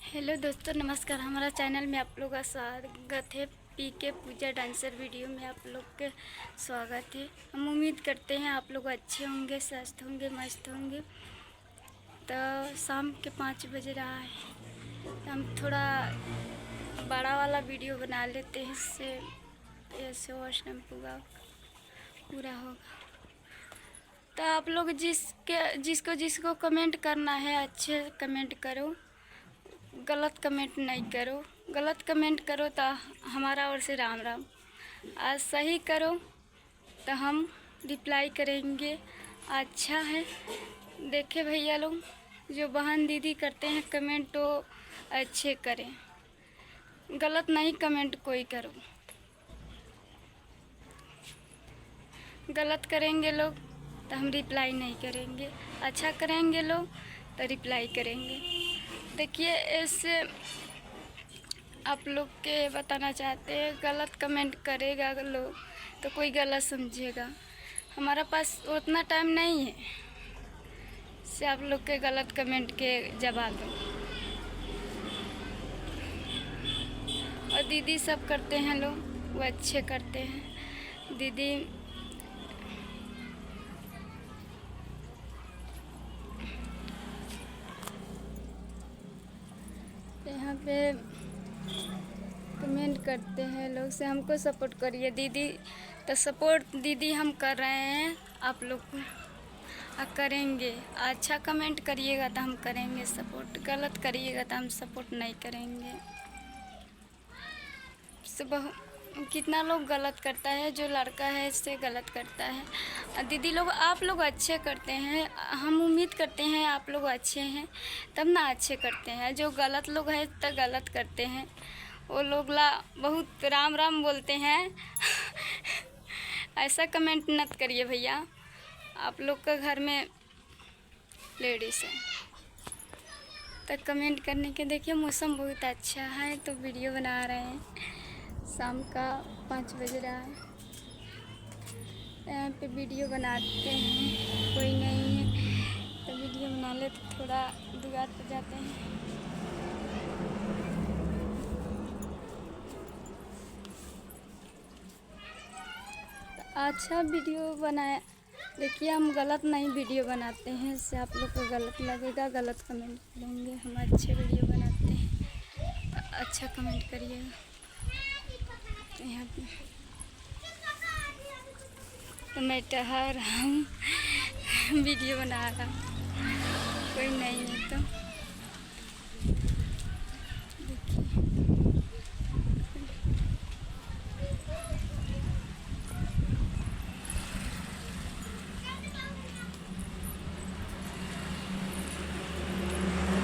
Hello दोस्तों, नमस्कार। हमारा चैनल में आप लोग का स्वागत है। पीके पूजा डांसर वीडियो में आप लोग के स्वागत है। हम उम्मीद करते हैं आप लोग अच्छे होंगे, स्वस्थ होंगे, मस्त होंगे। तो शाम के 5 बज रहा है, तो हम थोड़ा बड़ा वाला वीडियो बना लेते हैं, इससे ऐसे वॉच टाइम पूरा होगा। तो आप लोग जिसको जिसको कमेंट करना है, अच्छे कमेंट करो, गलत कमेंट नहीं करो। गलत कमेंट करो तो हमारा ओर से राम राम। आज सही करो तो हम रिप्लाई करेंगे। अच्छा है, देखे भैया लोग, जो बहन दीदी करते हैं कमेंट तो अच्छे करें, गलत नहीं कमेंट कोई करो। गलत करेंगे लोग तो हम रिप्लाई नहीं करेंगे, अच्छा करेंगे लोग तो रिप्लाई करेंगे। देखिए, ऐसे आप लोग के बताना चाहते हैं, गलत कमेंट करेगा लोग तो कोई गलत समझेगा। हमारा पास उतना टाइम नहीं है से आप लोग के गलत कमेंट के जवाब दो। और दीदी सब करते हैं लोग, वो अच्छे करते हैं। दीदी यहाँ पे कमेंट करते हैं लोग से हमको सपोर्ट करिए दीदी। तो सपोर्ट दीदी हम कर रहे हैं आप लोग को, करेंगे। अच्छा कमेंट करिएगा तो हम करेंगे सपोर्ट, गलत करिएगा तो हम सपोर्ट नहीं करेंगे। सब कितना लोग गलत करता है, जो लड़का है इससे गलत करता है। दीदी लोग आप लोग अच्छे करते हैं, हम उम्मीद करते हैं आप लोग अच्छे हैं तब ना अच्छे करते हैं। जो गलत लोग हैं तो गलत करते हैं, वो लोग बहुत राम राम बोलते हैं। ऐसा कमेंट मत करिए भैया, आप लोग का घर में लेडीज़ है तो कमेंट करने के। देखिए मौसम बहुत अच्छा है तो वीडियो बना रहे हैं। शाम का 5 बज रहा है, यहाँ पे वीडियो बनाते हैं, कोई नहीं है तो वीडियो बना ले तो थोड़ा दुआर पर जाते हैं। तो अच्छा वीडियो बनाए। देखिए, हम गलत नहीं वीडियो बनाते हैं, इससे आप लोग को गलत लगेगा, गलत कमेंट करेंगे। हम अच्छे वीडियो बनाते हैं तो अच्छा कमेंट करिएगा। यहाँ पे तो मैं टहल रहा हूँ, वीडियो बना रहा हूँ, कोई नहीं है तो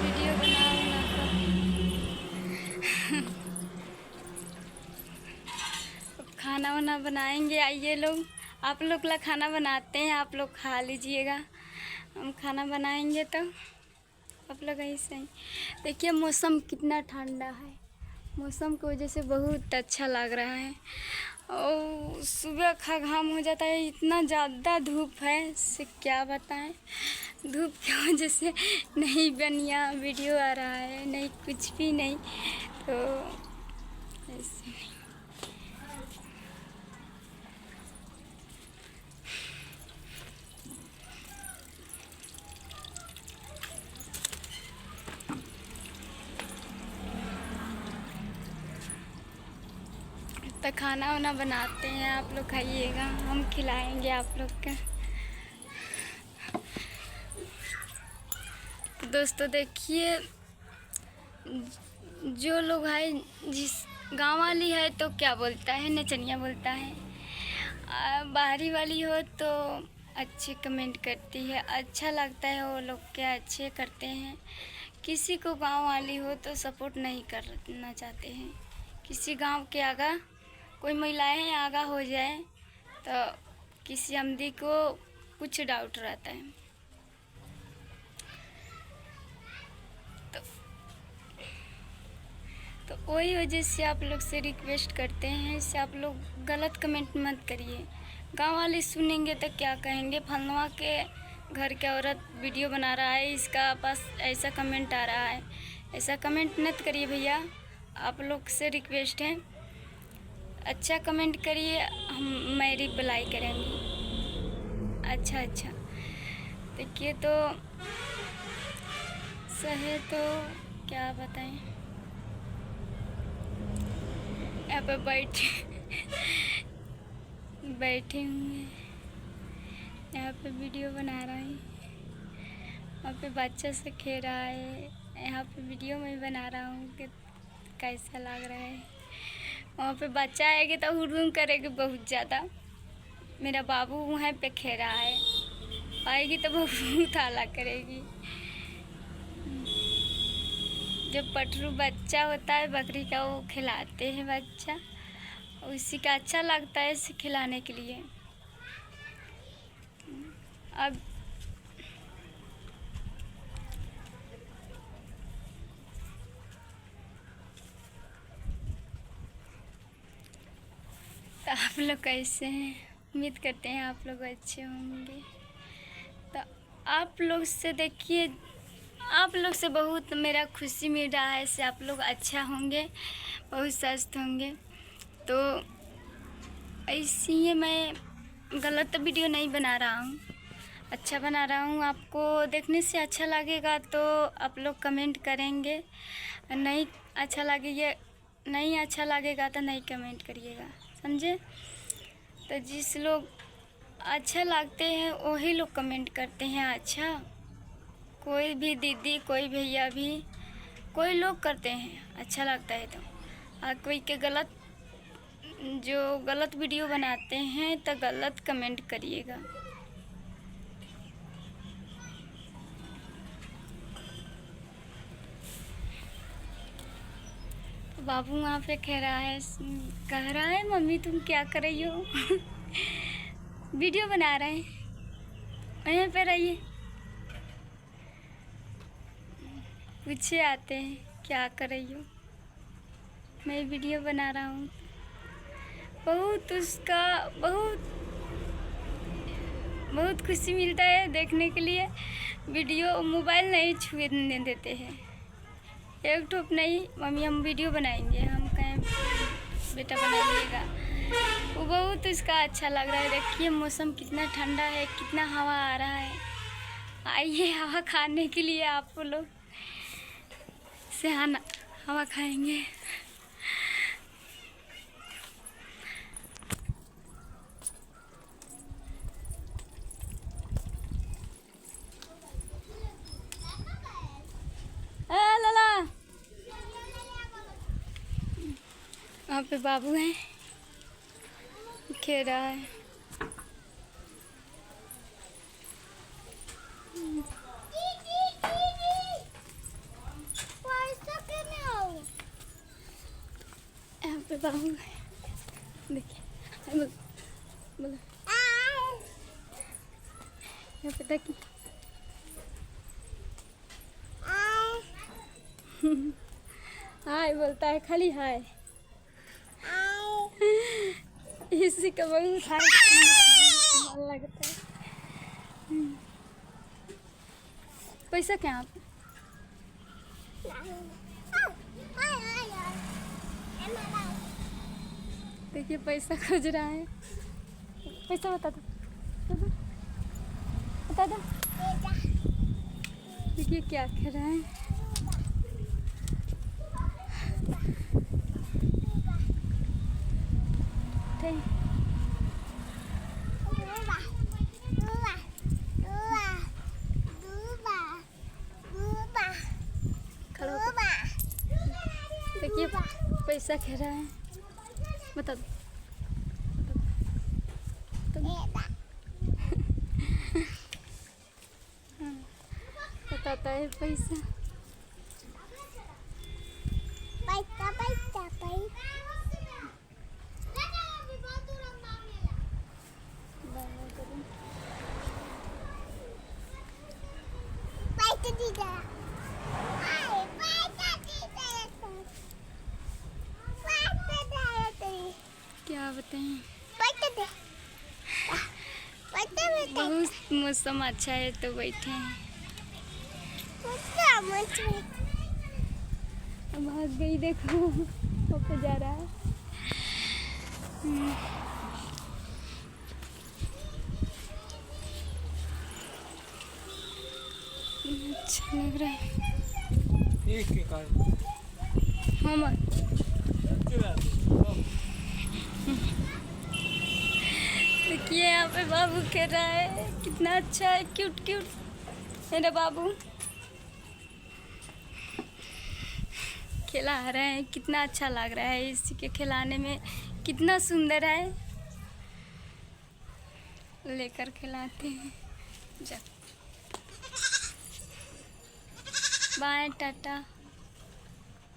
वीडियो बनाओ अब खाना वाना बनाएंगे। आइए लोग, आप लोग ला खाना बनाते हैं, आप लोग खा लीजिएगा। हम खाना बनाएंगे तो आप लोग ऐसे ही। देखिए मौसम कितना ठंडा है, मौसम की वजह से बहुत अच्छा लग रहा है। और सुबह का घाम हो जाता है, इतना ज़्यादा धूप है से क्या बताएं। धूप की वजह से नहीं बढ़िया वीडियो आ रहा है, नहीं कुछ भी नहीं, तो ऐसे नहीं। तो खाना वाना बनाते हैं, आप लोग खाइएगा, हम खिलाएंगे आप लोग के। तो दोस्तों देखिए, जो लोग है, जिस गांव वाली है तो क्या बोलता है, नचनिया बोलता है। बाहरी वाली हो तो अच्छे कमेंट करती है, अच्छा लगता है, वो लोग क्या अच्छे करते हैं। किसी को गांव वाली हो तो सपोर्ट नहीं करना चाहते हैं। किसी गांव के आगा कोई महिलाएं आगा हो जाए तो किसी आमदी को कुछ डाउट रहता है। तो वही वजह से आप लोग से रिक्वेस्ट करते हैं, इससे आप लोग गलत कमेंट मत करिए। गांव वाले सुनेंगे तो क्या कहेंगे, फलनवा के घर के औरत वीडियो बना रहा है, इसका पास ऐसा कमेंट आ रहा है, ऐसा कमेंट मत करिए भैया, आप लोग से रिक्वेस्ट है। अच्छा कमेंट करिए, हम मैं रिप्लाई करेंगे। अच्छा अच्छा, देखिए तो सही तो क्या बताएं। यहाँ पे बैठे हुए, यहाँ पे वीडियो बना रहे हैं, वहाँ पे बच्चा से खेल रहा है, यहाँ पे वीडियो में बना रहा हूँ कि कैसा लग रहा है। वहाँ पे बच्चा आएगी तो हुड़दुम करेगी बहुत ज़्यादा। मेरा बाबू वहाँ पे खेल रहा है, आएगी तो बहुत हाला करेगी। जो पटरू बच्चा होता है बकरी का, वो खिलाते हैं बच्चा, उसी का अच्छा लगता है इसे खिलाने के लिए। अब तो आप लोग कैसे हैं? उम्मीद करते हैं आप लोग अच्छे होंगे। तो आप लोग से देखिए, आप लोग से बहुत मेरा खुशी मिल रहा है, इससे आप लोग अच्छा होंगे, बहुत स्वस्थ होंगे। तो ऐसे ही मैं गलत वीडियो नहीं बना रहा हूँ, अच्छा बना रहा हूँ। आपको देखने से अच्छा लगेगा तो आप लोग कमेंट करेंगे, नहीं अच्छा लगेगा तो नहीं कमेंट करिएगा, समझे। तो जिस लोग अच्छा लगते हैं वही लोग कमेंट करते हैं अच्छा। कोई भी दीदी, कोई भैया भी, कोई लोग करते हैं अच्छा लगता है तो। और कोई के जो गलत वीडियो बनाते हैं तो गलत कमेंट करिएगा। बाबू वहाँ पे कह रहा है मम्मी तुम क्या कर रही हो? वीडियो बना रहे हैं, वहीं पे रहिए। पूछे आते हैं क्या कर रही हो, मैं वीडियो बना रहा हूँ। बहुत खुशी मिलता है देखने के लिए। वीडियो मोबाइल नहीं छूने देते हैं, एक ठोप नहीं, मम्मी हम वीडियो बनाएंगे, हम कहें बेटा बनाइएगा। वो बहुत इसका अच्छा लग रहा है। देखिए मौसम कितना ठंडा है, कितना हवा आ रहा है। आइए हवा खाने के लिए, आप लोग से हवा खाएंगे। लाला वहाँ पे बाबू है, खेल रहा है। यहाँ पे बाबू है, देखिए बोलो यहाँ पे देखिए। हाय बोलता है, खाली हाय। इसी का बहुत हाय लगता है। पैसा क्या आप? देखिए पैसा खोज रहा है, पैसा बता दो। देखिए क्या कर रहा है। देखिए पैसा खा रहा है, बता दो। बताता है पैसा। क्या बताएं, बहुत मौसम अच्छा है तो बैठे हैं। भाग गई, देखो पापा जा रहा है। अच्छा लग रहा है। हाँ देखिए यहाँ पे बाबू खेल रहा है, कितना अच्छा है, क्यूट क्यूट मेरा बाबू खिला रहे हैं। कितना अच्छा लग रहा है इसी के खिलाने में, कितना सुंदर है। लेकर खिलाते हैं। जब बाय टाटा।